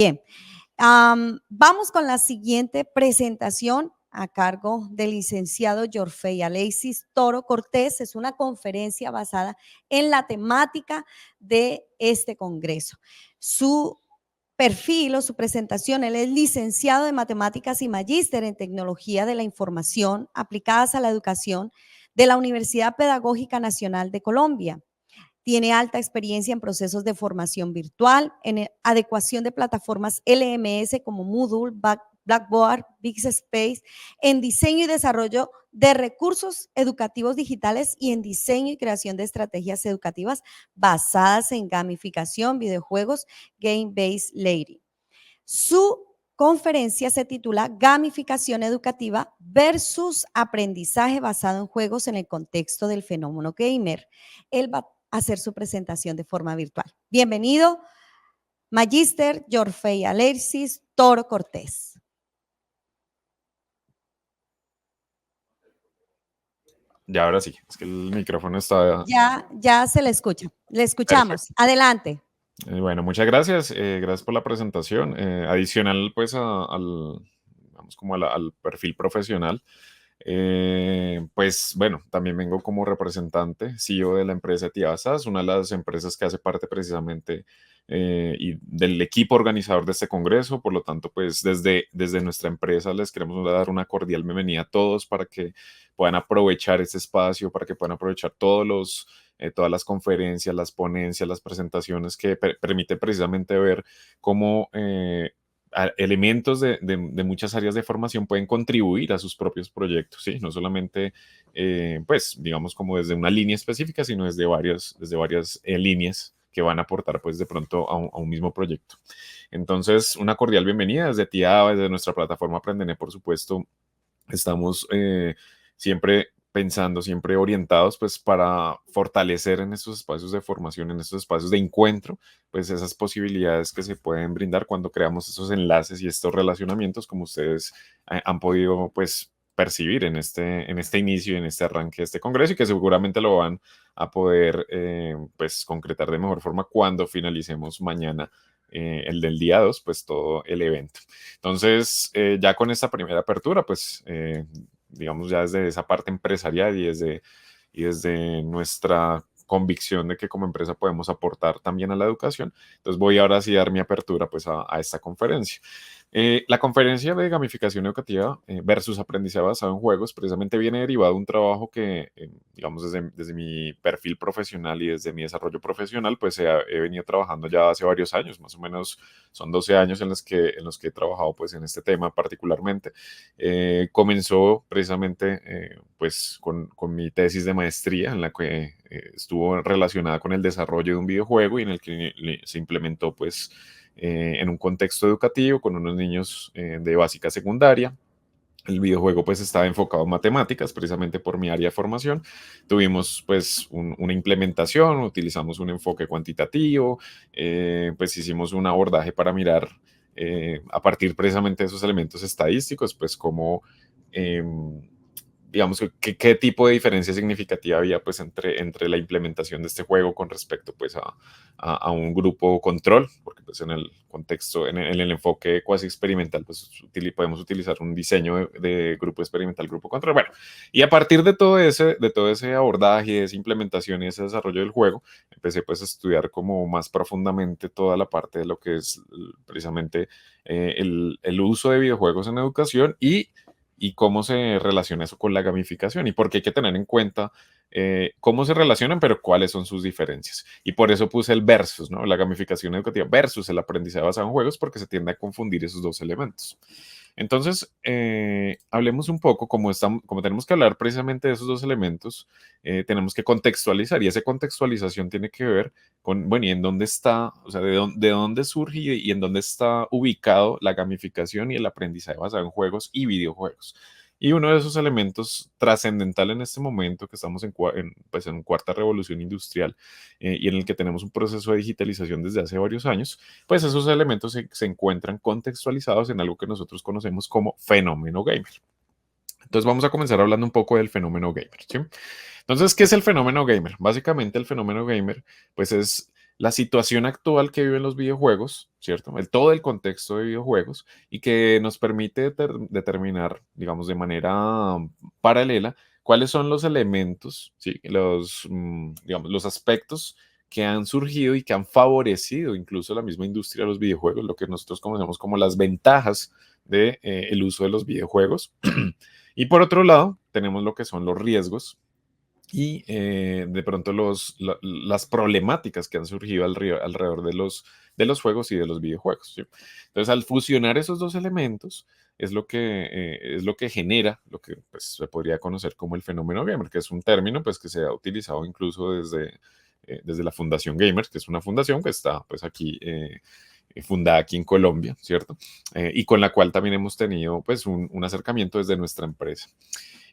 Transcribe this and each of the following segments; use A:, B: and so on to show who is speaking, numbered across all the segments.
A: Bien, vamos con la siguiente presentación a cargo del licenciado Yorfey Alexis Toro Cortés. Es una conferencia basada en la temática de este congreso. Su perfil o su presentación, él es licenciado en matemáticas y magíster en tecnología de la información aplicadas a la educación de la Universidad Pedagógica Nacional de Colombia. Tiene alta experiencia en procesos de formación virtual, en adecuación de plataformas LMS como Moodle, Blackboard, Bixspace, en diseño y desarrollo de recursos educativos digitales y en diseño y creación de estrategias educativas basadas en gamificación, videojuegos, game-based learning. Su conferencia se titula Gamificación educativa versus aprendizaje basado en juegos en el contexto del fenómeno gamer. Él va a hacer su presentación de forma virtual. Bienvenido, Magíster Yorfey Alexis Toro Cortés.
B: Ya, ahora sí, es que el micrófono está...
A: Ya se le escucha, le escuchamos.
B: Perfecto.
A: Adelante.
B: Bueno, muchas gracias, gracias por la presentación. Adicional, pues, vamos como al perfil profesional, pues, bueno, también vengo como representante, CEO de la empresa Tiasas, una de las empresas que hace parte precisamente y del equipo organizador de este congreso. Por lo tanto, pues, desde nuestra empresa les queremos dar una cordial bienvenida a todos para que puedan aprovechar este espacio, para que puedan aprovechar todas las conferencias, las ponencias, las presentaciones que permiten precisamente ver cómo elementos de muchas áreas de formación pueden contribuir a sus propios proyectos, ¿sí? No solamente, pues, digamos, como desde una línea específica, sino desde varias líneas que van a aportar, pues, de pronto a un mismo proyecto. Entonces, una cordial bienvenida desde TIABA, desde nuestra plataforma Aprendené, por supuesto. Estamos siempre pensando, siempre orientados, pues, para fortalecer en estos espacios de formación, en estos espacios de encuentro, pues, esas posibilidades que se pueden brindar cuando creamos esos enlaces y estos relacionamientos, como ustedes han podido, pues, percibir en este inicio y en este arranque de este congreso, y que seguramente lo van a poder, pues, concretar de mejor forma cuando finalicemos mañana el del día 2, pues, todo el evento. Entonces, ya con esta primera apertura, pues, digamos, ya desde esa parte empresarial y desde nuestra convicción de que como empresa podemos aportar también a la educación, entonces voy ahora sí a dar mi apertura, pues, a esta conferencia. La conferencia de gamificación educativa versus aprendizaje basado en juegos precisamente viene derivado de un trabajo que, digamos, desde mi perfil profesional y desde mi desarrollo profesional, pues he venido trabajando ya hace varios años, más o menos son 12 años en los que he trabajado, pues, en este tema particularmente. Comenzó precisamente pues con mi tesis de maestría en la que estuvo relacionada con el desarrollo de un videojuego y en el que se implementó, pues, en un contexto educativo con unos niños de básica secundaria. El videojuego, pues, estaba enfocado en matemáticas, precisamente por mi área de formación. Tuvimos, pues, una implementación, utilizamos un enfoque cuantitativo, pues hicimos un abordaje para mirar a partir precisamente de esos elementos estadísticos, pues, cómo, digamos, qué tipo de diferencia significativa había, pues, entre la implementación de este juego con respecto, pues, a un grupo control, porque, pues, en el contexto, en el enfoque cuasi experimental, pues, podemos utilizar un diseño de grupo experimental, grupo control. Bueno, y a partir de todo ese abordaje, de esa implementación y ese desarrollo del juego, empecé, pues, a estudiar como más profundamente toda la parte de lo que es precisamente el uso de videojuegos en educación y cómo se relaciona eso con la gamificación y por qué hay que tener en cuenta cómo se relacionan, pero cuáles son sus diferencias. Y por eso puse el versus, ¿no? La gamificación educativa versus el aprendizaje basado en juegos, porque se tiende a confundir esos dos elementos. Entonces, hablemos un poco, como tenemos que hablar precisamente de esos dos elementos, tenemos que contextualizar, y esa contextualización tiene que ver con, bueno, y en dónde está, o sea, de dónde surge y en dónde está ubicado la gamificación y el aprendizaje basado en juegos y videojuegos. Y uno de esos elementos trascendental en este momento que estamos pues, en cuarta revolución industrial y en el que tenemos un proceso de digitalización desde hace varios años, pues esos elementos se encuentran contextualizados en algo que nosotros conocemos como fenómeno gamer. Entonces vamos a comenzar hablando un poco del fenómeno gamer, ¿sí? Entonces, ¿qué es el fenómeno gamer? Básicamente el fenómeno gamer, pues, es la situación actual que viven los videojuegos, ¿cierto? Todo el contexto de videojuegos y que nos permite determinar, digamos, de manera paralela, cuáles son los elementos, ¿sí? Digamos, los aspectos que han surgido y que han favorecido incluso la misma industria de los videojuegos, lo que nosotros conocemos como las ventajas de, el uso de los videojuegos. Y por otro lado, tenemos lo que son los riesgos y de pronto las problemáticas que han surgido alrededor de los juegos y de los videojuegos, ¿sí? Entonces, al fusionar esos dos elementos, es lo que genera lo que pues, se podría conocer como el fenómeno gamer, que es un término pues, que se ha utilizado incluso desde la Fundación Gamers, que es una fundación que está pues, aquí fundada aquí en Colombia, ¿cierto? Y con la cual también hemos tenido pues un acercamiento desde nuestra empresa.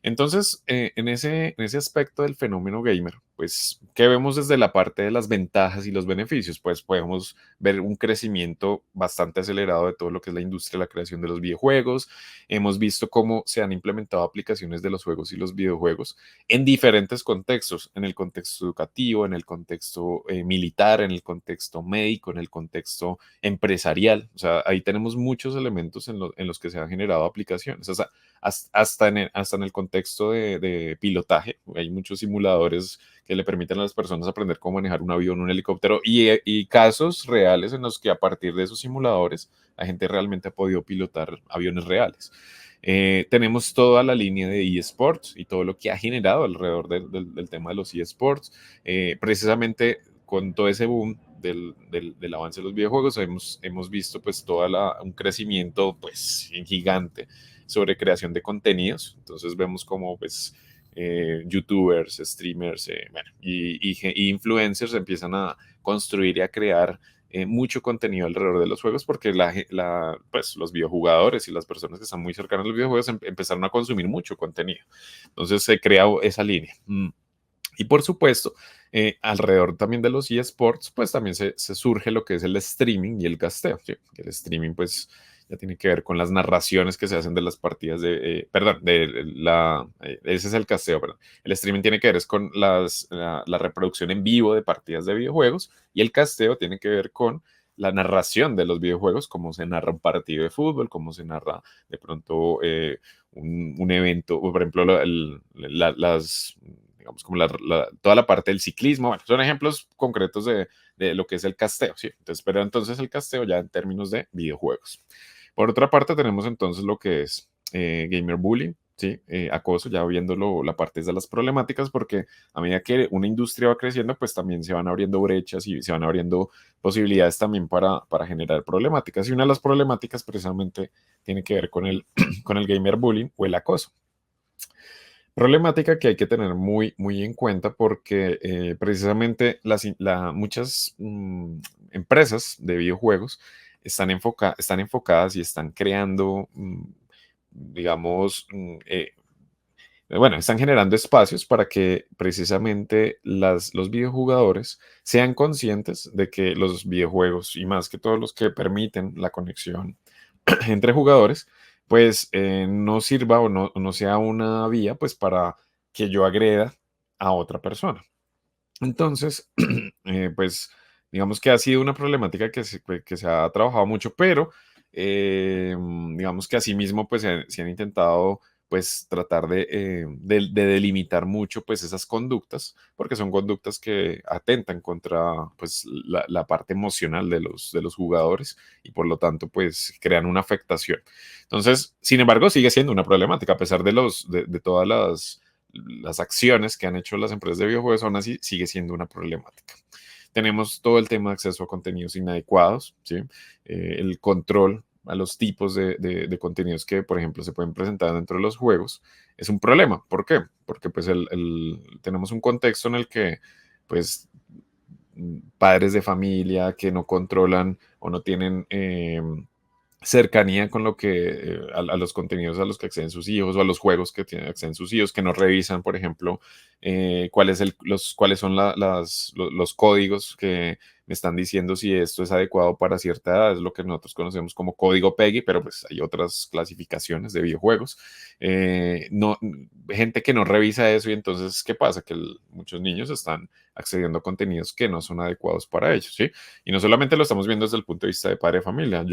B: Entonces, en ese aspecto del fenómeno gamer, pues, ¿qué vemos desde la parte de las ventajas y los beneficios? Pues podemos ver un crecimiento bastante acelerado de todo lo que es la industria de la creación de los videojuegos. Hemos visto cómo se han implementado aplicaciones de los juegos y los videojuegos en diferentes contextos, en el contexto educativo, en el contexto militar, en el contexto médico, en el contexto empresarial. O sea, ahí tenemos muchos elementos en los que se han generado aplicaciones. O sea, hasta en el contexto de pilotaje. Hay muchos simuladores que le permiten a las personas aprender cómo manejar un avión, un helicóptero y casos reales en los que a partir de esos simuladores la gente realmente ha podido pilotar aviones reales. Tenemos toda la línea de eSports y todo lo que ha generado alrededor del tema de los eSports. Precisamente con todo ese boom del avance de los videojuegos hemos visto pues un crecimiento pues gigante sobre creación de contenidos. Entonces vemos como pues youtubers, streamers bueno, y influencers empiezan a construir y a crear mucho contenido alrededor de los juegos porque pues, los videojugadores y las personas que están muy cercanas a los videojuegos empezaron a consumir mucho contenido. Entonces se crea esa línea. Y por supuesto, alrededor también de los eSports, pues también se surge lo que es el streaming y el casteo. ¿Sí? El streaming, pues, ya tiene que ver con las narraciones que se hacen de las partidas perdón, ese es el casteo, perdón. El streaming tiene que ver es con la reproducción en vivo de partidas de videojuegos y el casteo tiene que ver con la narración de los videojuegos, cómo se narra un partido de fútbol, cómo se narra de pronto un evento, o por ejemplo, digamos, como toda la parte del ciclismo. Bueno, son ejemplos concretos de lo que es el casteo, ¿sí? Entonces, pero entonces el casteo ya en términos de videojuegos. Por otra parte, tenemos entonces lo que es gamer bullying, ¿sí? Acoso, ya viéndolo la parte de las problemáticas, porque a medida que una industria va creciendo, pues también se van abriendo brechas y se van abriendo posibilidades también para generar problemáticas. Y una de las problemáticas precisamente tiene que ver con con el gamer bullying o el acoso. Problemática que hay que tener muy, muy en cuenta porque precisamente muchas empresas de videojuegos están enfocadas y están creando, digamos, bueno, están generando espacios para que precisamente los videojugadores sean conscientes de que los videojuegos y más que todos los que permiten la conexión entre jugadores, pues no sirva o no sea una vía pues para que yo agreda a otra persona. Entonces, pues digamos que ha sido una problemática que se ha trabajado mucho, pero digamos que asimismo pues se han intentado pues tratar de delimitar mucho pues esas conductas, porque son conductas que atentan contra pues la parte emocional de los jugadores y por lo tanto pues crean una afectación. Entonces, sin embargo, sigue siendo una problemática a pesar de todas las acciones que han hecho las empresas de videojuegos, aún así sigue siendo una problemática. Tenemos todo el tema de acceso a contenidos inadecuados, ¿sí? El control a los tipos de contenidos que, por ejemplo, se pueden presentar dentro de los juegos, es un problema. ¿Por qué? Porque pues tenemos un contexto en el que pues padres de familia que no controlan o no tienen cercanía con lo que a los contenidos a los que acceden sus hijos o a los juegos que acceden sus hijos, que no revisan, por ejemplo, cuáles son los códigos que me están diciendo si esto es adecuado para cierta edad, es lo que nosotros conocemos como código PEGI, pero pues hay otras clasificaciones de videojuegos. No, gente que no revisa eso y entonces, ¿qué pasa? Que muchos niños están accediendo a contenidos que no son adecuados para ellos, ¿sí? Y no solamente lo estamos viendo desde el punto de vista de padre de familia,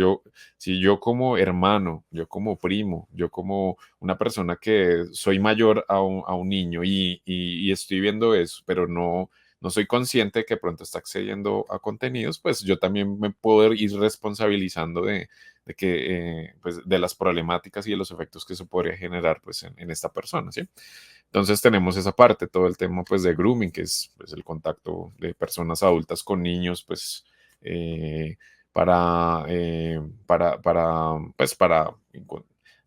B: si yo como hermano, yo como primo, yo como una persona que soy mayor a un niño y estoy viendo eso, pero no soy consciente de que pronto está accediendo a contenidos, pues yo también me puedo ir responsabilizando de que, pues, de las problemáticas y de los efectos que eso podría generar pues, en esta persona, ¿sí? Entonces tenemos esa parte, todo el tema pues, de grooming, que es pues, el contacto de personas adultas con niños, pues, eh, pues,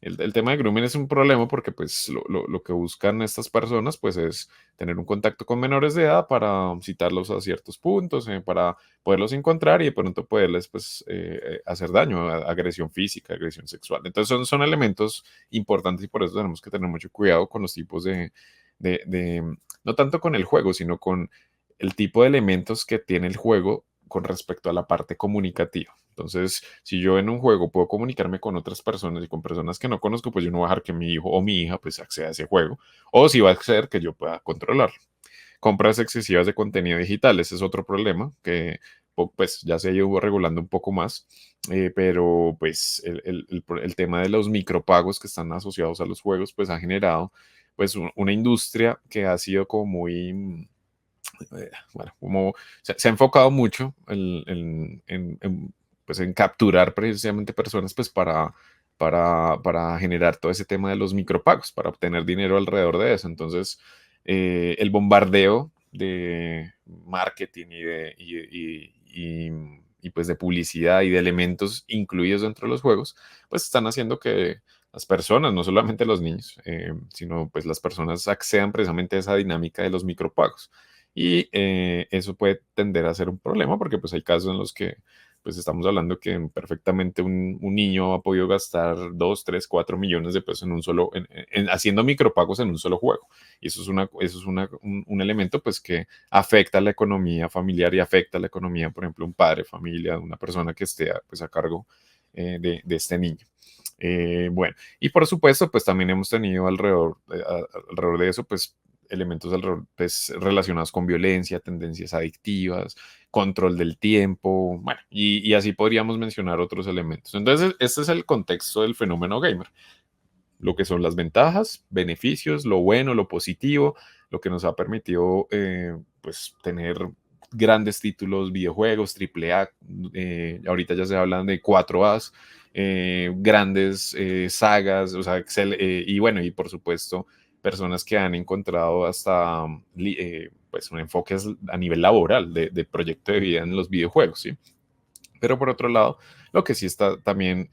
B: el tema de grooming es un problema porque pues lo que buscan estas personas pues es tener un contacto con menores de edad para citarlos a ciertos puntos, para poderlos encontrar y de pronto poderles pues hacer daño, agresión física, agresión sexual. Entonces son elementos importantes y por eso tenemos que tener mucho cuidado con los tipos no tanto con el juego, sino con el tipo de elementos que tiene el juego con respecto a la parte comunicativa. Entonces, si yo en un juego puedo comunicarme con otras personas y con personas que no conozco, pues yo no voy a dejar que mi hijo o mi hija pues acceda a ese juego. O si va a acceder, que yo pueda controlar. Compras excesivas de contenido digital, ese es otro problema que pues ya se ha ido regulando un poco más, pero pues el tema de los micropagos que están asociados a los juegos pues ha generado pues una industria que ha sido como muy bueno, como se ha enfocado mucho pues en capturar precisamente personas pues para generar todo ese tema de los micropagos, para obtener dinero alrededor de eso. Entonces, el bombardeo de marketing pues de publicidad y de elementos incluidos dentro de los juegos, pues están haciendo que las personas, no solamente los niños, sino pues las personas accedan precisamente a esa dinámica de los micropagos. Y eso puede tender a ser un problema porque pues hay casos en los que pues estamos hablando que perfectamente un niño ha podido gastar 2, 3, 4 millones de pesos en un solo, haciendo micropagos en un solo juego. Y eso es un elemento pues que afecta a la economía familiar y afecta a la economía, por ejemplo, un padre, familia, una persona que esté pues a cargo de este niño. Bueno, y por supuesto, pues también hemos tenido alrededor de eso, pues elementos pues, relacionados con violencia, tendencias adictivas, control del tiempo, bueno, y así podríamos mencionar otros elementos. Entonces, este es el contexto del fenómeno gamer, lo que son las ventajas, beneficios, lo bueno, lo positivo, lo que nos ha permitido pues tener grandes títulos, videojuegos, triple A, ahorita ya se hablan de 4As, grandes sagas, o sea, y bueno, y por supuesto, personas que han encontrado hasta pues un enfoque a nivel laboral de proyecto de vida en los videojuegos, ¿sí? Pero por otro lado, lo que sí está también,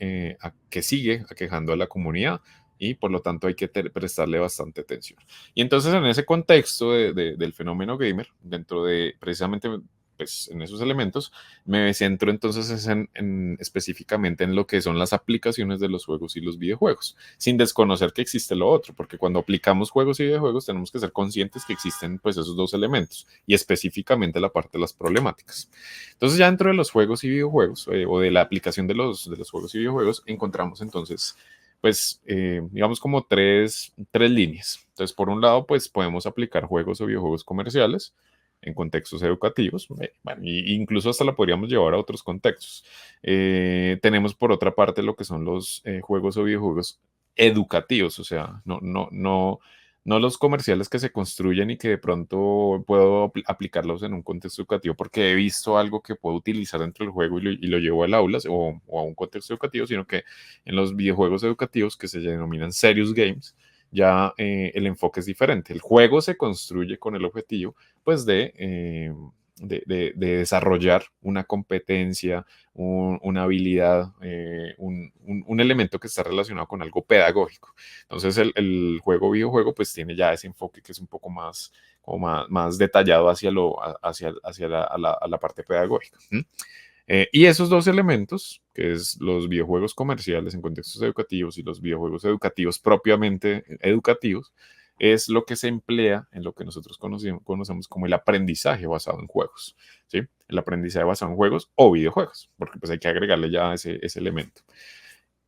B: que sigue aquejando a la comunidad y por lo tanto hay que prestarle bastante atención. Y entonces en ese contexto del fenómeno gamer, dentro de precisamente pues, en esos elementos, me centro entonces específicamente en lo que son las aplicaciones de los juegos y los videojuegos, sin desconocer que existe lo otro, porque cuando aplicamos juegos y videojuegos tenemos que ser conscientes que existen pues esos dos elementos y específicamente la parte de las problemáticas. Entonces ya dentro de los juegos y videojuegos o de la aplicación de los juegos y videojuegos encontramos entonces pues digamos como tres líneas. Entonces por un lado pues podemos aplicar juegos o videojuegos comerciales en contextos educativos, bueno, incluso hasta la podríamos llevar a otros contextos. Tenemos por otra parte lo que son los juegos o videojuegos educativos, o sea, no los comerciales que se construyen y que de pronto puedo aplicarlos en un contexto educativo porque he visto algo que puedo utilizar dentro del juego y lo llevo al aula o a un contexto educativo, sino que en los videojuegos educativos que se denominan serious games, ya el enfoque es diferente. El juego se construye con el objetivo pues de desarrollar una competencia, una habilidad, un elemento que está relacionado con algo pedagógico. Entonces el juego videojuego pues tiene ya ese enfoque que es un poco más, como más detallado hacia la parte pedagógica. Y esos dos elementos, que es los videojuegos comerciales en contextos educativos y los videojuegos educativos propiamente educativos, es lo que se emplea en lo que nosotros conocemos como el aprendizaje basado en juegos, ¿sí? El aprendizaje basado en juegos o videojuegos, porque pues hay que agregarle ya ese elemento.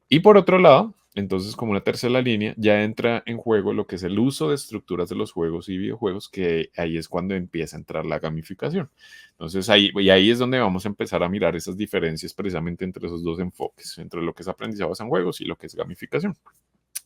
B: Y por otro lado, entonces como una tercera línea, ya entra en juego lo que es el uso de estructuras de los juegos y videojuegos, que ahí es cuando empieza a entrar la gamificación. Entonces ahí es donde vamos a empezar a mirar esas diferencias precisamente entre esos dos enfoques, entre lo que es aprendizaje en juegos y lo que es gamificación.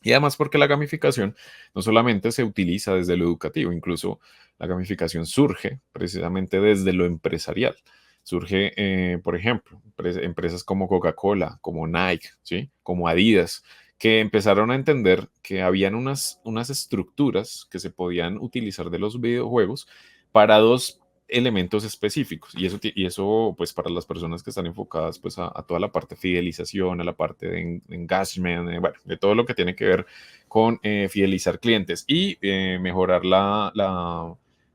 B: Y además porque la gamificación no solamente se utiliza desde lo educativo, incluso la gamificación surge precisamente desde lo empresarial. Surge, por ejemplo, empresas como Coca-Cola, como Nike, ¿sí? Como Adidas, que empezaron a entender que habían unas estructuras que se podían utilizar de los videojuegos para dos elementos específicos. Y eso pues para las personas que están enfocadas pues a toda la parte de fidelización, a la parte de engagement, bueno, de todo lo que tiene que ver con fidelizar clientes y mejorar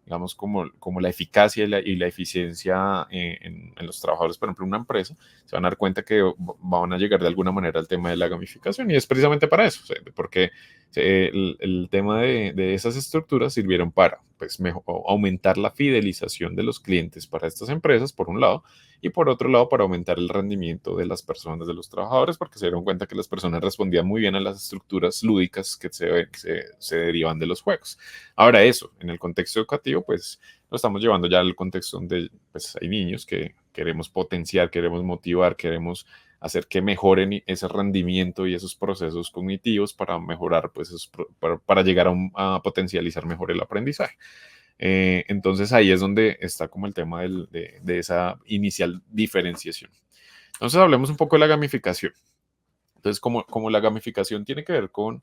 B: digamos, como la eficacia y la eficiencia en los trabajadores. Por ejemplo, una empresa se van a dar cuenta que van a llegar de alguna manera al tema de la gamificación y es precisamente para eso, o sea, porque el tema de esas estructuras sirvieron para pues, aumentar la fidelización de los clientes para estas empresas, por un lado, y por otro lado, para aumentar el rendimiento de las personas, de los trabajadores, porque se dieron cuenta que las personas respondían muy bien a las estructuras lúdicas que se derivan de los juegos. Ahora eso, en el contexto educativo, pues lo estamos llevando ya al contexto donde pues, hay niños que queremos potenciar, queremos motivar, queremos hacer que mejoren ese rendimiento y esos procesos cognitivos para mejorar, pues, para llegar a potencializar mejor el aprendizaje. Entonces ahí es donde está como el tema de esa inicial diferenciación. Entonces hablemos un poco de la gamificación. Entonces, como la gamificación tiene que ver con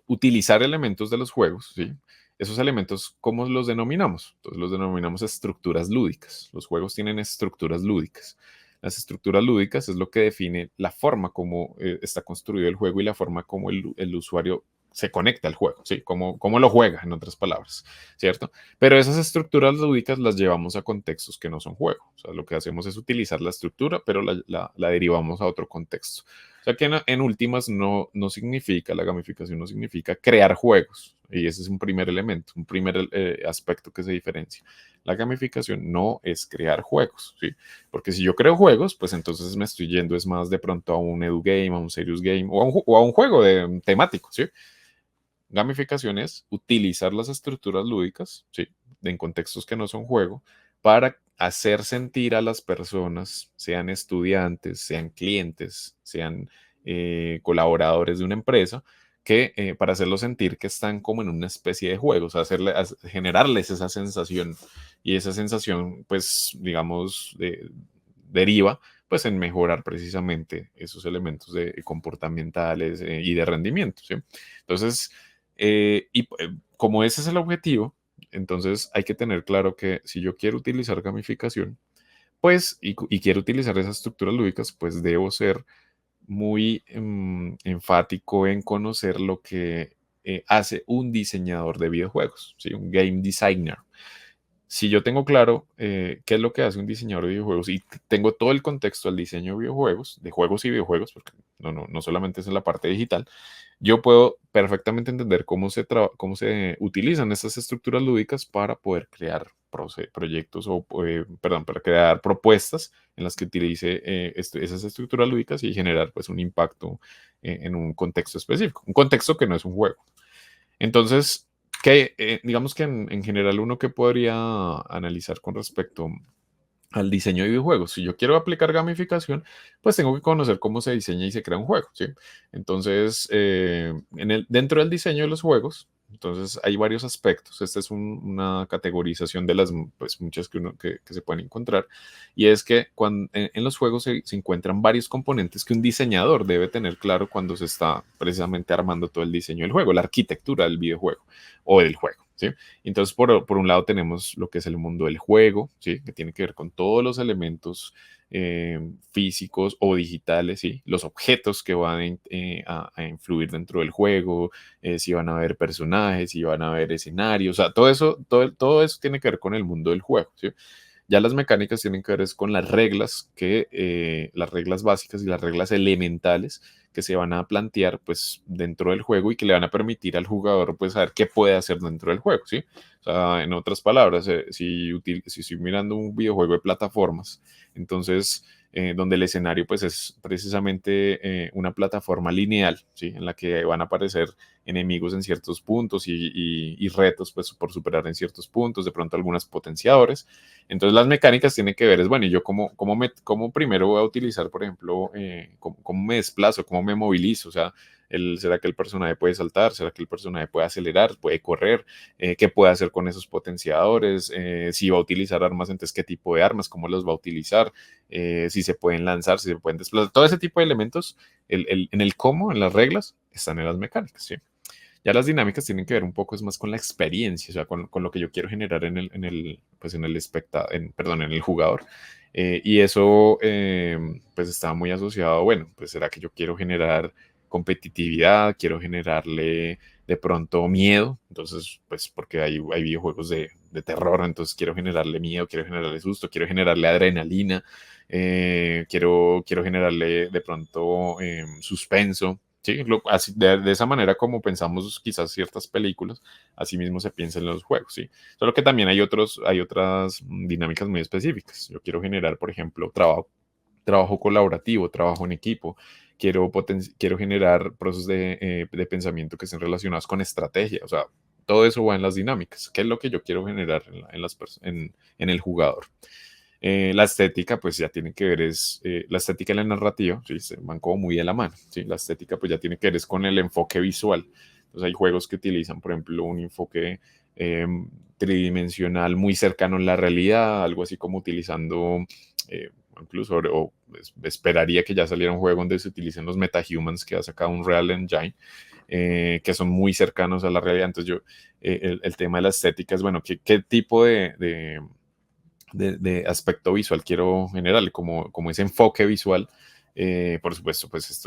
B: utilizar elementos de los juegos, ¿sí? Esos elementos, ¿cómo los denominamos? Entonces los denominamos estructuras lúdicas. Los juegos tienen estructuras lúdicas. Las estructuras lúdicas es lo que define la forma como está construido el juego y la forma como el usuario se conecta al juego, ¿sí? Cómo lo juega, en otras palabras, ¿cierto? Pero esas estructuras lúdicas las llevamos a contextos que no son juego. O sea, lo que hacemos es utilizar la estructura, pero la derivamos a otro contexto. O sea que en últimas no significa, la gamificación no significa crear juegos. Y ese es un primer elemento, un primer aspecto que se diferencia. La gamificación no es crear juegos, ¿sí? Porque si yo creo juegos, pues entonces me estoy yendo es más de pronto a un edugame, a un serious game o a un juego temático, ¿sí? Gamificación es utilizar las estructuras lúdicas, ¿sí? En contextos que no son juego, para hacer sentir a las personas, sean estudiantes, sean clientes, sean colaboradores de una empresa, que para hacerlos sentir que están como en una especie de juego, o sea, generarles esa sensación y esa sensación, pues, digamos, deriva pues en mejorar precisamente esos elementos comportamentales y de rendimiento, ¿sí? Entonces, como ese es el objetivo, entonces hay que tener claro que si yo quiero utilizar gamificación, pues, y quiero utilizar esas estructuras lúdicas, pues debo ser muy enfático en conocer lo que hace un diseñador de videojuegos, ¿sí? Un game designer. Si yo tengo claro qué es lo que hace un diseñador de videojuegos y tengo todo el contexto del diseño de videojuegos, de juegos y videojuegos, porque no solamente es en la parte digital, yo puedo perfectamente entender cómo se utilizan estas estructuras lúdicas para poder crear proyectos perdón, para crear propuestas en las que utilice esas estructuras lúdicas y generar pues un impacto en un contexto específico, un contexto que no es un juego. Entonces, digamos que en general uno que podría analizar con respecto al diseño de videojuegos. Si yo quiero aplicar gamificación, pues tengo que conocer cómo se diseña y se crea un juego, ¿sí? Entonces, dentro del diseño de los juegos, entonces hay varios aspectos. Esta es una categorización de las pues, muchas que se pueden encontrar. Y es que en los juegos se encuentran varios componentes que un diseñador debe tener claro cuando se está precisamente armando todo el diseño del juego, la arquitectura del videojuego o del juego, ¿sí? Entonces, por un lado tenemos lo que es el mundo del juego, ¿sí? Que tiene que ver con todos los elementos físicos o digitales, ¿sí? Los objetos que van a influir dentro del juego, si van a haber personajes, si van a haber escenarios, o sea, todo eso tiene que ver con el mundo del juego, ¿sí? Ya las mecánicas tienen que ver es con las reglas básicas y las reglas elementales que se van a plantear pues dentro del juego y que le van a permitir al jugador pues saber qué puede hacer dentro del juego, ¿sí? O sea, en otras palabras, si estoy mirando un videojuego de plataformas, entonces donde el escenario pues es precisamente una plataforma lineal, ¿sí? En la que van a aparecer enemigos en ciertos puntos y retos pues por superar en ciertos puntos, de pronto algunos potenciadores. Entonces las mecánicas tienen que ver es, bueno, y yo cómo primero voy a utilizar, por ejemplo, cómo me desplazo, cómo me movilizo, o sea, ¿será que el personaje puede saltar? ¿Será que el personaje puede acelerar? ¿Puede correr? ¿Qué puede hacer con esos potenciadores? Si va a utilizar armas, entonces qué tipo de armas, cómo los va a utilizar, si se pueden lanzar, si se pueden desplazar, todo ese tipo de elementos en el cómo, en las reglas, están en las mecánicas, ¿sí? Ya las dinámicas tienen que ver un poco es más con la experiencia, o sea, con lo que yo quiero generar pues perdón, en el jugador. Y eso pues está muy asociado, bueno, pues será que yo quiero generar competitividad, quiero generarle de pronto miedo, entonces pues porque hay videojuegos de terror, entonces quiero generarle miedo, quiero generarle susto, quiero generarle adrenalina, quiero generarle de pronto suspenso. Sí, así, de esa manera como pensamos quizás ciertas películas, así mismo se piensa en los juegos, ¿sí? Solo que también hay otras dinámicas muy específicas. Yo quiero generar, por ejemplo, trabajo colaborativo, trabajo en equipo. Quiero generar procesos de pensamiento que estén relacionados con estrategia. O sea, todo eso va en las dinámicas. ¿Qué es lo que yo quiero generar en el jugador? La estética, pues ya tiene que ver, la estética y la narrativa, ¿sí? Se van como muy de la mano, ¿sí? La estética, pues ya tiene que ver es con el enfoque visual. Entonces hay juegos que utilizan, por ejemplo, un enfoque tridimensional muy cercano a la realidad, algo así como utilizando, incluso, esperaría que ya saliera un juego donde se utilicen los metahumans que ha sacado un Real Engine, que son muy cercanos a la realidad. Entonces el tema de la estética es, bueno, ¿qué tipo de aspecto visual quiero generar, como ese enfoque visual? Por supuesto, pues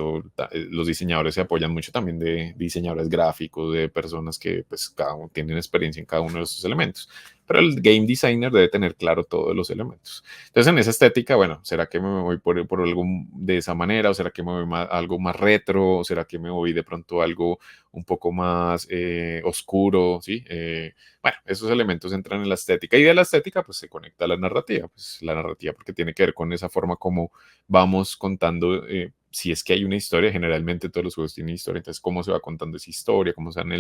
B: los diseñadores se apoyan mucho también de diseñadores gráficos, de personas que pues cada uno tienen experiencia en cada uno de esos elementos, pero el game designer debe tener claro todos los elementos. Entonces en esa estética, bueno, ¿será que me voy por algo de esa manera? ¿O será que me voy a algo más retro? ¿O será que me voy de pronto a algo un poco más oscuro? ¿Sí? Bueno, esos elementos entran en la estética y de la estética pues se conecta a la narrativa, pues la narrativa porque tiene que ver con esa forma como vamos contando, si es que hay una historia, generalmente todos los juegos tienen historia, entonces cómo se va contando esa historia, cómo se van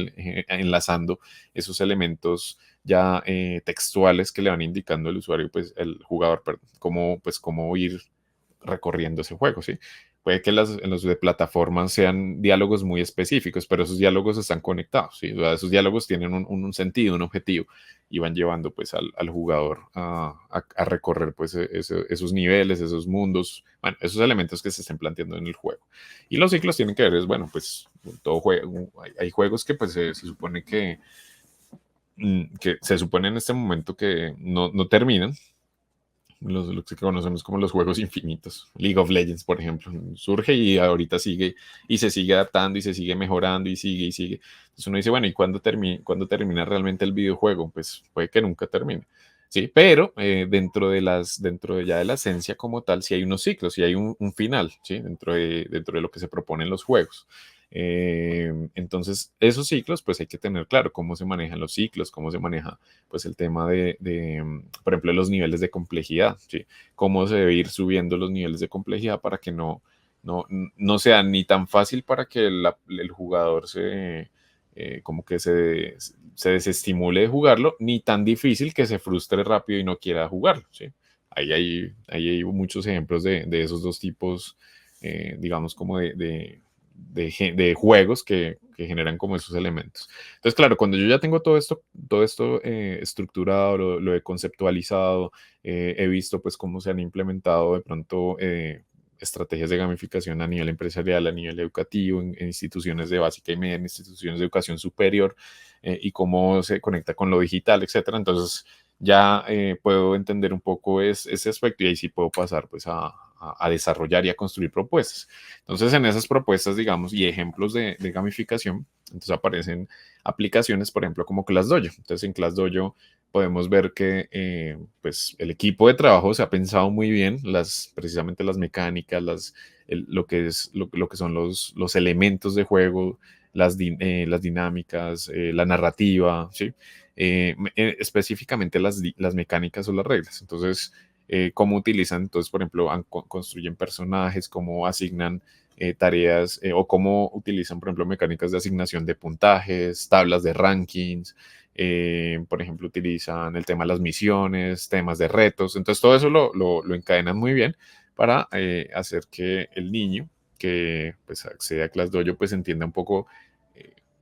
B: enlazando esos elementos ya textuales que le van indicando al usuario, pues el jugador, perdón, cómo ir recorriendo ese juego, ¿sí? Puede que en los de plataformas sean diálogos muy específicos, pero esos diálogos están conectados, ¿sí? O sea, esos diálogos tienen un sentido, un objetivo, y van llevando pues al jugador a recorrer pues esos niveles, esos mundos, bueno, esos elementos que se estén planteando en el juego. Y los ciclos tienen que ver, es bueno, pues todo juego, hay juegos que pues se supone que se supone en este momento que no terminan, los que conocemos como los juegos infinitos. League of Legends, por ejemplo, surge y ahorita sigue y se sigue adaptando y se sigue mejorando y sigue y sigue. Entonces uno dice, bueno, ¿y cuándo termina realmente el videojuego? Pues puede que nunca termine. Sí, pero dentro de ya de la esencia como tal, sí hay unos ciclos, sí hay un final, ¿sí? Dentro de lo que se proponen los juegos. Entonces, esos ciclos, pues hay que tener claro cómo se manejan los ciclos, cómo se maneja, pues el tema por ejemplo, los niveles de complejidad, ¿sí? Cómo se debe ir subiendo los niveles de complejidad para que no sea ni tan fácil para que el jugador como que se desestimule de jugarlo, ni tan difícil que se frustre rápido y no quiera jugarlo, ¿sí? Ahí hay muchos ejemplos de esos dos tipos, digamos, como de juegos que generan como esos elementos. Entonces, claro, cuando yo ya tengo todo esto estructurado, lo he conceptualizado, he visto pues cómo se han implementado de pronto estrategias de gamificación a nivel empresarial, a nivel educativo, en instituciones de básica y media, en instituciones de educación superior, y cómo se conecta con lo digital, etcétera. Entonces, ya puedo entender un poco ese aspecto y ahí sí puedo pasar pues a a desarrollar y a construir propuestas. Entonces, en esas propuestas, digamos, y ejemplos de gamificación, entonces aparecen aplicaciones, por ejemplo, como ClassDojo. Entonces, en ClassDojo podemos ver que pues el equipo de trabajo se ha pensado muy bien precisamente las mecánicas, lo que son los elementos de juego, las dinámicas, la narrativa, ¿sí? Específicamente las mecánicas o las reglas. Entonces, cómo utilizan, entonces, por ejemplo, construyen personajes, cómo asignan tareas o cómo utilizan, por ejemplo, mecánicas de asignación de puntajes, tablas de rankings, por ejemplo, utilizan el tema de las misiones, temas de retos. Entonces, todo eso lo encadenan muy bien para hacer que el niño que pues accede a ClassDojo pues entienda un poco,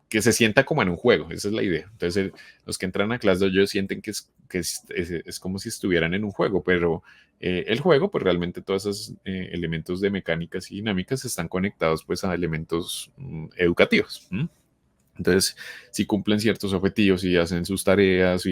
B: que se sienta como en un juego, esa es la idea. Entonces, los que entran a ClassDojo sienten que es como si estuvieran en un juego, pero el juego, pues realmente todos esos elementos de mecánicas y dinámicas están conectados pues a elementos educativos. Entonces, si cumplen ciertos objetivos, si hacen sus tareas,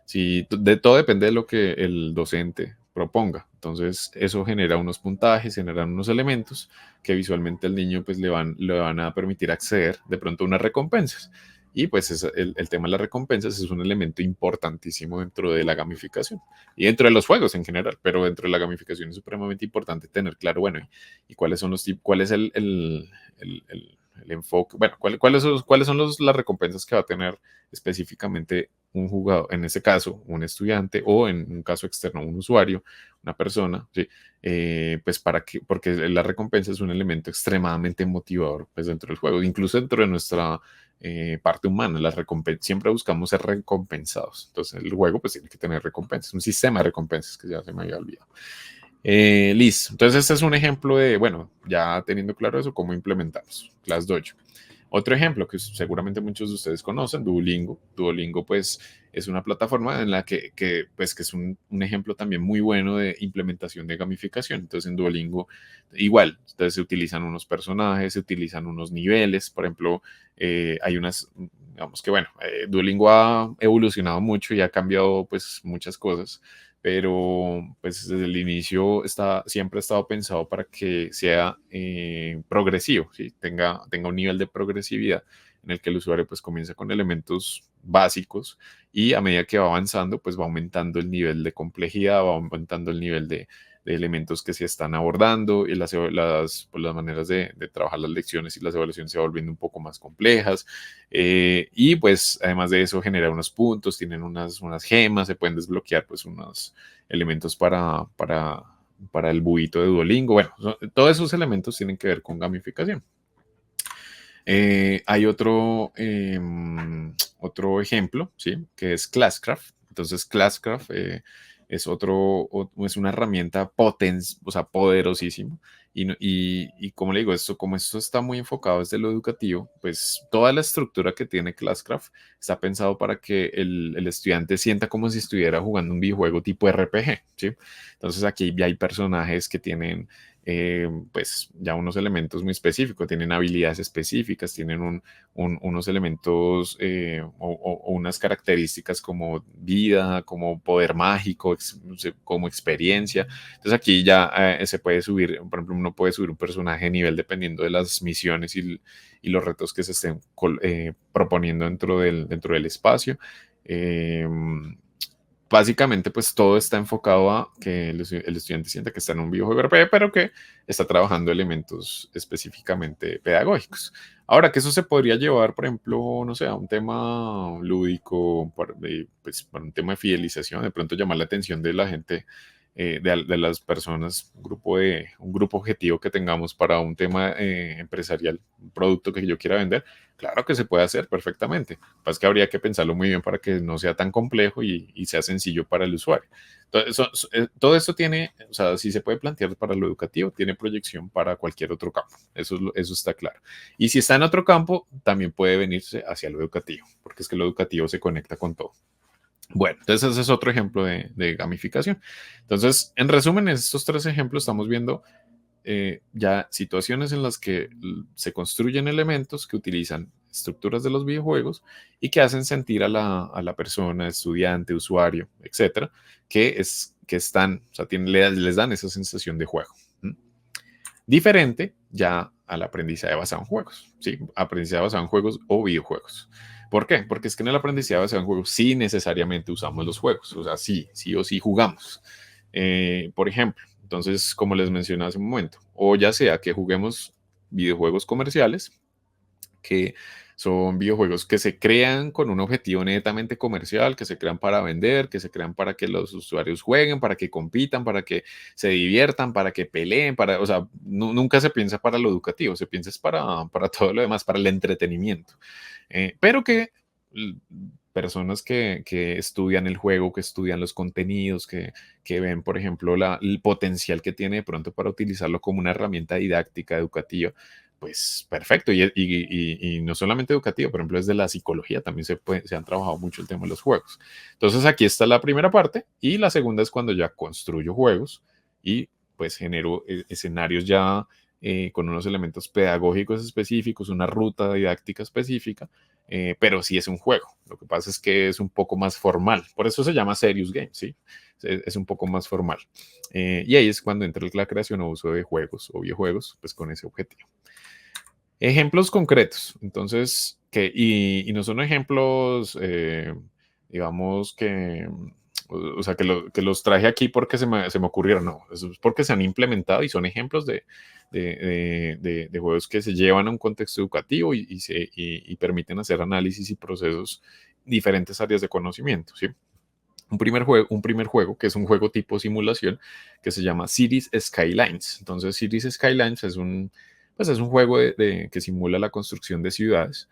B: si de todo depende de lo que el docente proponga. Entonces, eso genera unos puntajes, generan unos elementos que visualmente al niño pues le van a permitir acceder de pronto a unas recompensas. Y pues el tema de las recompensas es un elemento importantísimo dentro de la gamificación y dentro de los juegos en general, pero dentro de la gamificación es supremamente importante tener claro, bueno, y cuáles son los tipos, cuál es el enfoque, bueno, cuáles son las recompensas que va a tener específicamente un jugador, en este caso, un estudiante o en un caso externo, un usuario, una persona, ¿sí? Pues porque la recompensa es un elemento extremadamente motivador pues, dentro del juego, incluso dentro de nuestra parte humana, siempre buscamos ser recompensados. Entonces el juego pues tiene que tener recompensas, un sistema de recompensas que ya se me había olvidado. Listo. Entonces, este es un ejemplo de, bueno, ya teniendo claro eso, cómo implementamos ClassDojo. Otro ejemplo que seguramente muchos de ustedes conocen, Duolingo. Duolingo, pues, es una plataforma en la pues, que es un ejemplo también muy bueno de implementación de gamificación. Entonces, en Duolingo, igual, entonces se utilizan unos personajes, se utilizan unos niveles. Por ejemplo, hay digamos que, bueno, Duolingo ha evolucionado mucho y ha cambiado, pues, muchas cosas, pero pues desde el inicio siempre ha estado pensado para que sea progresivo, ¿sí? Tenga un nivel de progresividad en el que el usuario pues comienza con elementos básicos y a medida que va avanzando pues va aumentando el nivel de complejidad, va aumentando el nivel de elementos que se están abordando y pues, las maneras de trabajar las lecciones y las evaluaciones se van volviendo un poco más complejas. Y pues además de eso genera unos puntos, tienen unas gemas, se pueden desbloquear pues unos elementos para el buito de Duolingo. Bueno, todos esos elementos tienen que ver con gamificación. Hay otro ejemplo, ¿sí? Que es Classcraft. Entonces, Classcraft es una herramienta o sea, poderosísima. Y como le digo, como esto está muy enfocado desde lo educativo, pues toda la estructura que tiene Classcraft está pensado para que el estudiante sienta como si estuviera jugando un videojuego tipo RPG, ¿sí? Entonces aquí ya hay personajes que tienen pues ya unos elementos muy específicos, tienen habilidades específicas, tienen unos elementos o unas características como vida, como poder mágico, como experiencia. Entonces aquí ya se puede subir, por ejemplo, uno puede subir un personaje de nivel dependiendo de las misiones y los retos que se estén proponiendo dentro del espacio. Básicamente, pues todo está enfocado a que el estudiante sienta que está en un videojuego RPG, pero que está trabajando elementos específicamente pedagógicos. Ahora, que eso se podría llevar, por ejemplo, no sé, a un tema lúdico, pues, para un tema de fidelización, de pronto llamar la atención de la gente, de las personas, un grupo objetivo que tengamos para un tema empresarial, un producto que yo quiera vender. Claro que se puede hacer perfectamente. Lo que pasa es que habría que pensarlo muy bien para que no sea tan complejo y sea sencillo para el usuario. Todo esto tiene, o sea, si se puede plantear para lo educativo, tiene proyección para cualquier otro campo. Eso está claro. Y si está en otro campo, también puede venirse hacia lo educativo, porque es que lo educativo se conecta con todo. Bueno, entonces ese es otro ejemplo de gamificación. Entonces, en resumen, en estos tres ejemplos estamos viendo ya situaciones en las que se construyen elementos que utilizan estructuras de los videojuegos y que hacen sentir a la persona, estudiante, usuario, etcétera, que están, o sea, les dan esa sensación de juego. Diferente ya al aprendizaje basado en juegos, ¿sí? Aprendizaje basado en juegos o videojuegos. ¿Por qué? Porque es que en el aprendizaje basado en juegos sí necesariamente usamos los juegos, o sea, sí o sí jugamos. Por ejemplo, entonces, como les mencioné hace un momento, o ya sea que juguemos videojuegos comerciales, que son videojuegos que se crean con un objetivo netamente comercial, que se crean para vender, que se crean para que los usuarios jueguen, para que compitan, para que se diviertan, para que peleen, o sea, nunca se piensa para lo educativo, se piensa es para todo lo demás, para el entretenimiento. Pero que personas que estudian el juego, que estudian los contenidos, que ven, por ejemplo, el potencial que tiene de pronto para utilizarlo como una herramienta didáctica, educativa, pues perfecto. Y no solamente educativa, por ejemplo, desde la psicología también se han trabajado mucho el tema de los juegos. Entonces aquí está la primera parte y la segunda es cuando ya construyo juegos y pues genero escenarios ya con unos elementos pedagógicos específicos, una ruta didáctica específica, pero sí es un juego. Lo que pasa es que es un poco más formal. Por eso se llama Serious Game, ¿sí? Es un poco más formal. Y ahí es cuando entra la creación o uso de juegos o videojuegos, pues con ese objetivo. Ejemplos concretos. Entonces, y no son ejemplos, digamos que, o sea, que los traje aquí porque se me ocurrieron, no, es porque se han implementado y son ejemplos de juegos que se llevan a un contexto educativo y permiten hacer análisis y procesos diferentes áreas de conocimiento, ¿sí? Un primer juego, que es un juego tipo simulación, que se llama Cities Skylines. Entonces, Cities Skylines pues es un juego que simula la construcción de ciudades,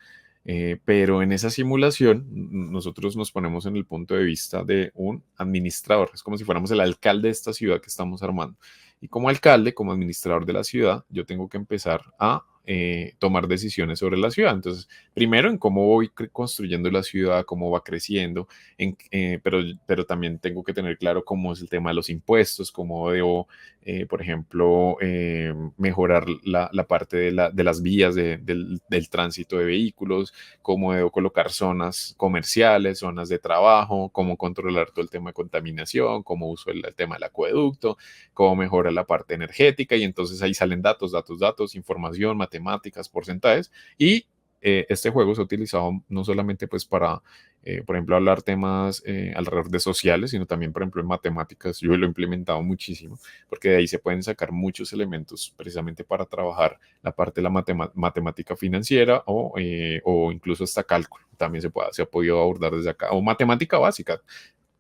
B: pero en esa simulación nosotros nos ponemos en el punto de vista de un administrador. Es como si fuéramos el alcalde de esta ciudad que estamos armando. Y como alcalde, como administrador de la ciudad, yo tengo que empezar a tomar decisiones sobre la ciudad. Entonces, primero en cómo voy construyendo la ciudad, cómo va creciendo, pero también tengo que tener claro cómo es el tema de los impuestos, cómo debo, por ejemplo, mejorar la parte de las vías del tránsito de vehículos, cómo debo colocar zonas comerciales, zonas de trabajo, cómo controlar todo el tema de contaminación, cómo uso el tema del acueducto, cómo mejora la parte energética, y entonces ahí salen datos, información, matemáticas, porcentajes, y este juego se ha utilizado no solamente pues para, por ejemplo, hablar temas alrededor de sociales, sino también, por ejemplo, en matemáticas. Yo lo he implementado muchísimo, porque de ahí se pueden sacar muchos elementos precisamente para trabajar la parte de la matemática financiera o incluso hasta cálculo. También se ha podido abordar desde acá, o matemática básica.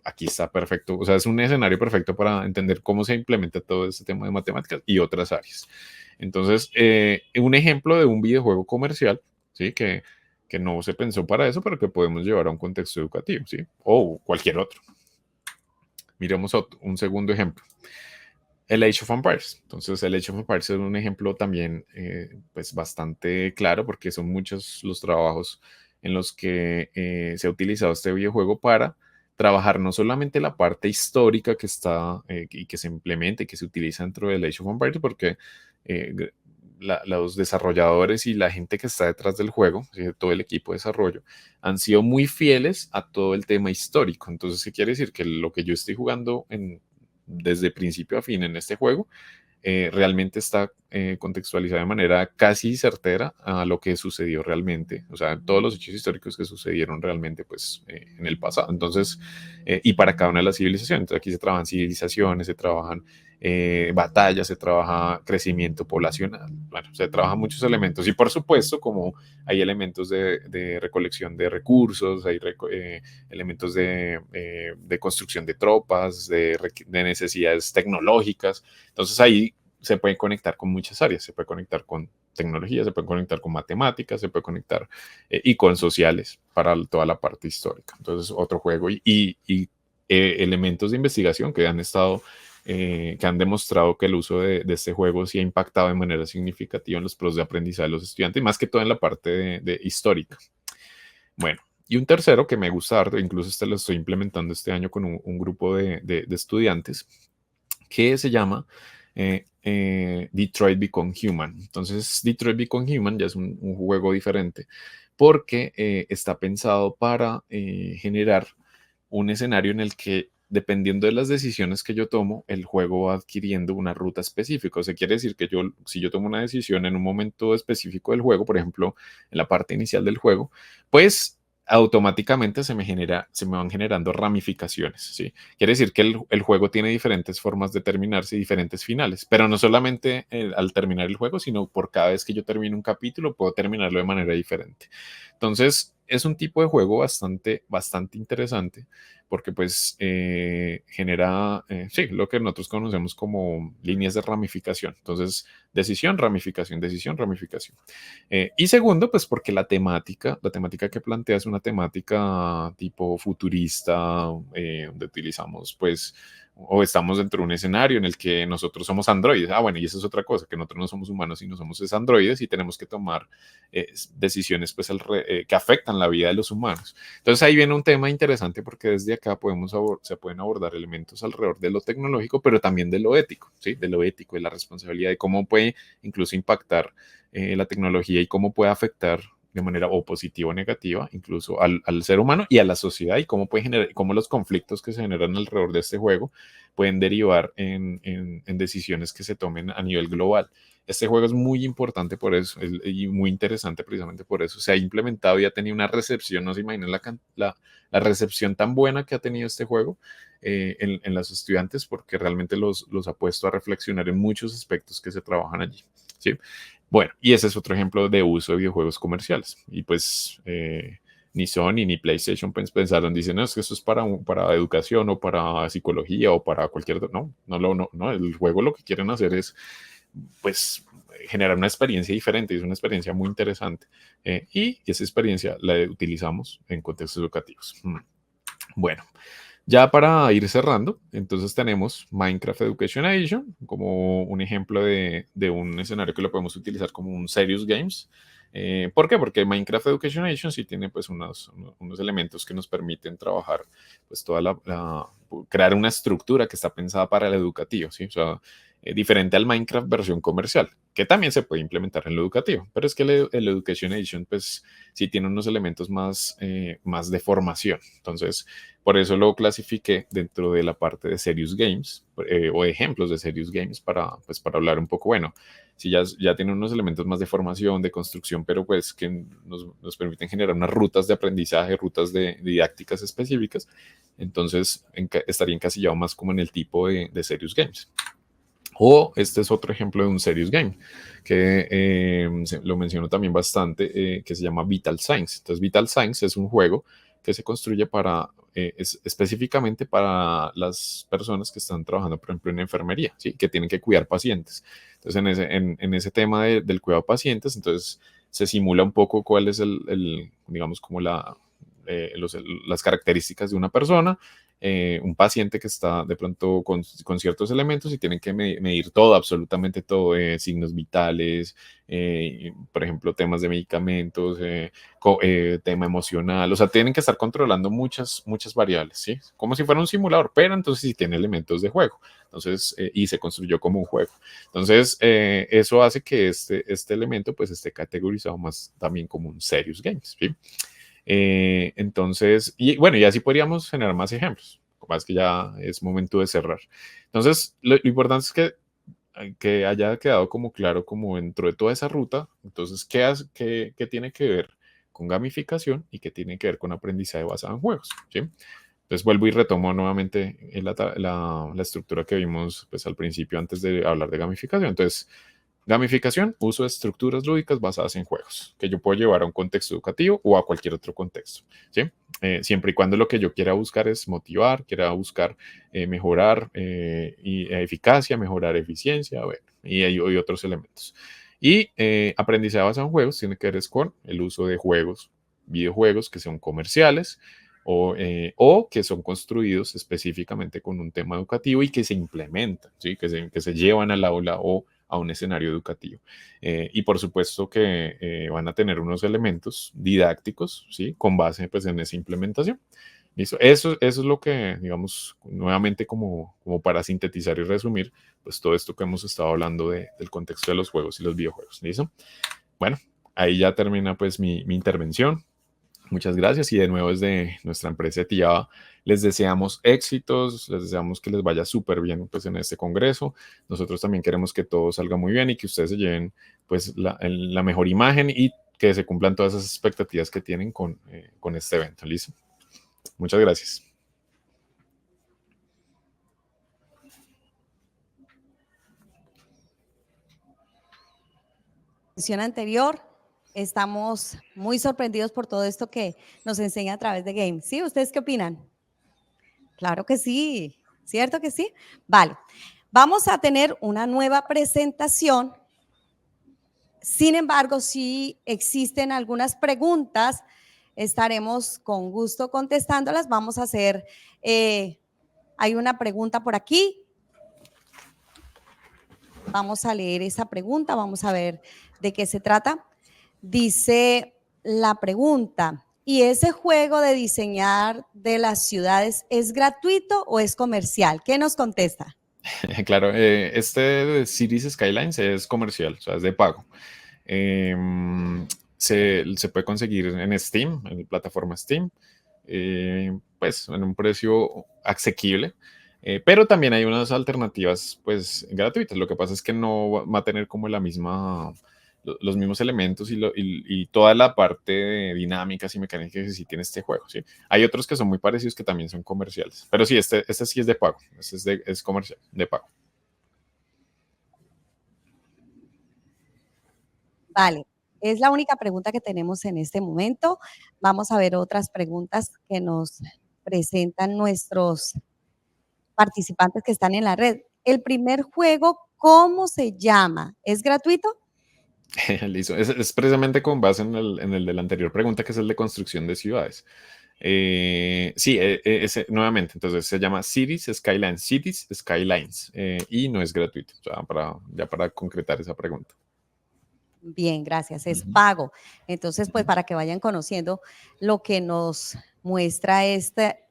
B: Aquí está perfecto, o sea, es un escenario perfecto para entender cómo se implementa todo este tema de matemáticas y otras áreas. Entonces, un ejemplo de un videojuego comercial, ¿sí? Que no se pensó para eso, pero que podemos llevar a un contexto educativo, ¿sí? O cualquier otro. Miremos un segundo ejemplo. El Age of Empires. Entonces, el Age of Empires es un ejemplo también, pues, bastante claro, porque son muchos los trabajos en los que se ha utilizado este videojuego para trabajar no solamente la parte histórica que está y que se implementa y que se utiliza dentro del Age of Empires, porque los desarrolladores y la gente que está detrás del juego, ¿sí? Todo el equipo de desarrollo, han sido muy fieles a todo el tema histórico. Entonces, ¿qué quiere decir? Que lo que yo estoy jugando desde principio a fin en este juego realmente está contextualizado de manera casi certera a lo que sucedió realmente, o sea, todos los hechos históricos que sucedieron realmente pues en el pasado. Entonces, y para cada una de las civilizaciones. Entonces, aquí se trabajan civilizaciones, se trabajan batallas, se trabaja crecimiento poblacional, bueno, se trabajan muchos elementos, y por supuesto, como hay elementos de recolección de recursos, hay elementos de construcción de tropas, de necesidades tecnológicas. Entonces ahí se puede conectar con muchas áreas, se puede conectar con tecnología, se puede conectar con matemáticas, se puede conectar y con sociales para toda la parte histórica. Entonces, otro juego y elementos de investigación que han demostrado que el uso de este juego sí ha impactado de manera significativa en los procesos de aprendizaje de los estudiantes, más que todo en la parte de histórica. Bueno, y un tercero que me gusta harto, incluso este lo estoy implementando este año con un grupo de estudiantes, que se llama Detroit Become Human. Entonces, Detroit Become Human ya es un juego diferente porque está pensado para generar un escenario en el que dependiendo de las decisiones que yo tomo, el juego va adquiriendo una ruta específica. O sea, quiere decir que si yo tomo una decisión en un momento específico del juego, por ejemplo, en la parte inicial del juego, pues automáticamente se me van generando ramificaciones, ¿sí? Quiere decir que el juego tiene diferentes formas de terminarse y diferentes finales, pero no solamente al terminar el juego, sino por cada vez que yo termino un capítulo, puedo terminarlo de manera diferente. Entonces, es un tipo de juego bastante interesante porque pues genera, sí, lo que nosotros conocemos como líneas de ramificación. Entonces, decisión, ramificación, decisión, ramificación. Y segundo, pues porque la temática que plantea es una temática tipo futurista, donde utilizamos pues o estamos dentro de un escenario en el que nosotros somos androides. Ah, bueno, y esa es otra cosa, que nosotros no somos humanos, sino somos androides y tenemos que tomar decisiones pues, que afectan la vida de los humanos. Entonces ahí viene un tema interesante porque desde acá se pueden abordar elementos alrededor de lo tecnológico, pero también de lo ético, ¿sí? De lo ético, de la responsabilidad, de cómo puede incluso impactar la tecnología y cómo puede afectar de manera o positiva o negativa, incluso al ser humano y a la sociedad, y cómo los conflictos que se generan alrededor de este juego pueden derivar en decisiones que se tomen a nivel global. Este juego es muy importante por eso y muy interesante precisamente por eso. Se ha implementado y ha tenido una recepción, no se imaginan la recepción tan buena que ha tenido este juego en los estudiantes, porque realmente los ha puesto a reflexionar en muchos aspectos que se trabajan allí, ¿sí? Bueno, y ese es otro ejemplo de uso de videojuegos comerciales. Y pues ni Sony ni PlayStation pues, pensaron, dicen, no, es que eso es para educación o para psicología o para cualquier... No, el juego lo que quieren hacer es, pues, generar una experiencia diferente, y es una experiencia muy interesante. Y esa experiencia la utilizamos en contextos educativos. Bueno, ya para ir cerrando, entonces tenemos Minecraft Education Edition como un ejemplo de un escenario que lo podemos utilizar como un Serious Games. ¿Por qué? Porque Minecraft Education Edition sí tiene pues unos elementos que nos permiten trabajar pues crear una estructura que está pensada para el educativo, ¿sí? O sea, diferente al Minecraft versión comercial, que también se puede implementar en lo educativo, pero es que el Education Edition pues sí tiene unos elementos más de formación. Entonces, por eso lo clasifiqué dentro de la parte de Serious Games o ejemplos de Serious Games para hablar un poco, bueno, si ya tiene unos elementos más de formación, de construcción, pero pues que nos permiten generar unas rutas de aprendizaje, rutas de didácticas específicas, entonces estaría encasillado más como en el tipo de Serious Games. O este es otro ejemplo de un Serious Game, que lo menciono también bastante, que se llama Vital Signs. Entonces, Vital Signs es un juego que se construye específicamente para las personas que están trabajando, por ejemplo, en enfermería, ¿sí? Que tienen que cuidar pacientes. Entonces, en ese tema del cuidado de pacientes, entonces se simula un poco cuál es digamos, como las características de una persona, un paciente que está de pronto con ciertos elementos y tienen que medir todo, absolutamente todo, signos vitales, por ejemplo, temas de medicamentos, tema emocional, o sea, tienen que estar controlando muchas variables, ¿sí? Como si fuera un simulador, pero entonces sí tiene elementos de juego, entonces, y se construyó como un juego. Entonces, eso hace que este elemento pues esté categorizado más también como un serious games, ¿sí? Entonces, y bueno, y así podríamos generar más ejemplos, más que ya es momento de cerrar. Entonces, lo importante es que haya quedado como claro como dentro de toda esa ruta, entonces, ¿qué tiene que ver con gamificación y qué tiene que ver con aprendizaje basado en juegos? ¿Sí? Entonces vuelvo y retomo nuevamente la estructura que vimos pues, al principio antes de hablar de gamificación. Entonces, gamificación, uso de estructuras lúdicas basadas en juegos, que yo puedo llevar a un contexto educativo o a cualquier otro contexto, ¿sí? Siempre y cuando lo que yo quiera buscar es motivar, quiera buscar mejorar eficacia, mejorar eficiencia, bueno, y hay otros elementos. Y aprendizaje basado en juegos tiene que ver con el uso de juegos, videojuegos que son comerciales o que son construidos específicamente con un tema educativo y que se implementan, ¿sí? Que se llevan al aula o a un escenario educativo. Y por supuesto que van a tener unos elementos didácticos, ¿sí? Con base pues, en esa implementación. ¿Listo? Eso es lo que, digamos, nuevamente como para sintetizar y resumir, pues todo esto que hemos estado hablando del contexto de los juegos y los videojuegos. ¿Listo? Bueno, ahí ya termina pues mi intervención. Muchas gracias y de nuevo desde nuestra empresa TIABA les deseamos éxitos, les deseamos que les vaya súper bien pues, en este congreso. Nosotros también queremos que todo salga muy bien y que ustedes se lleven pues, la mejor imagen y que se cumplan todas esas expectativas que tienen con este evento. ¿Listo? Muchas gracias.
A: Sesión anterior, estamos muy sorprendidos por todo esto que nos enseña a través de Games. ¿Sí? ¿Ustedes qué opinan? Claro que sí, ¿cierto que sí? Vale, vamos a tener una nueva presentación. Sin embargo, si existen algunas preguntas, estaremos con gusto contestándolas. Vamos a hacer, hay una pregunta por aquí. Vamos a leer esa pregunta, vamos a ver de qué se trata. Dice la pregunta, ¿y ese juego de diseñar de las ciudades es gratuito o es comercial? ¿Qué nos contesta?
B: Claro, este de Cities Skylines es comercial, o sea, es de pago. Se puede conseguir en Steam, en la plataforma Steam, pues en un precio asequible. Pero también hay unas alternativas pues gratuitas. Lo que pasa es que no va a tener como los mismos elementos y toda la parte de dinámicas y mecánicas que sí tiene este juego. ¿Sí? Hay otros que son muy parecidos que también son comerciales. Pero sí, este sí es de pago. Es comercial, de pago.
A: Vale, es la única pregunta que tenemos en este momento. Vamos a ver otras preguntas que nos presentan nuestros participantes que están en la red. El primer juego, ¿cómo se llama? ¿Es gratuito?
B: Listo. Es precisamente con base en el de la anterior pregunta, que es el de construcción de ciudades. Sí, nuevamente, entonces se llama Cities Skylines, y no es gratuito, o sea, ya para concretar esa pregunta.
A: Bien, gracias, es
B: Ujú.
A: pago. Entonces, pues
B: Ujú.
A: para que vayan conociendo lo que nos muestra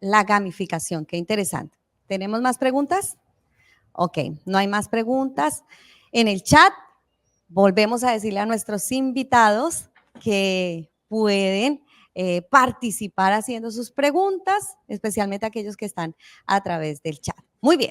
A: la gamificación, qué interesante. ¿Tenemos más preguntas? Ok, no hay más preguntas. En el chat, volvemos a decirle a nuestros invitados que pueden participar haciendo sus preguntas, especialmente aquellos que están a través del chat. Muy bien.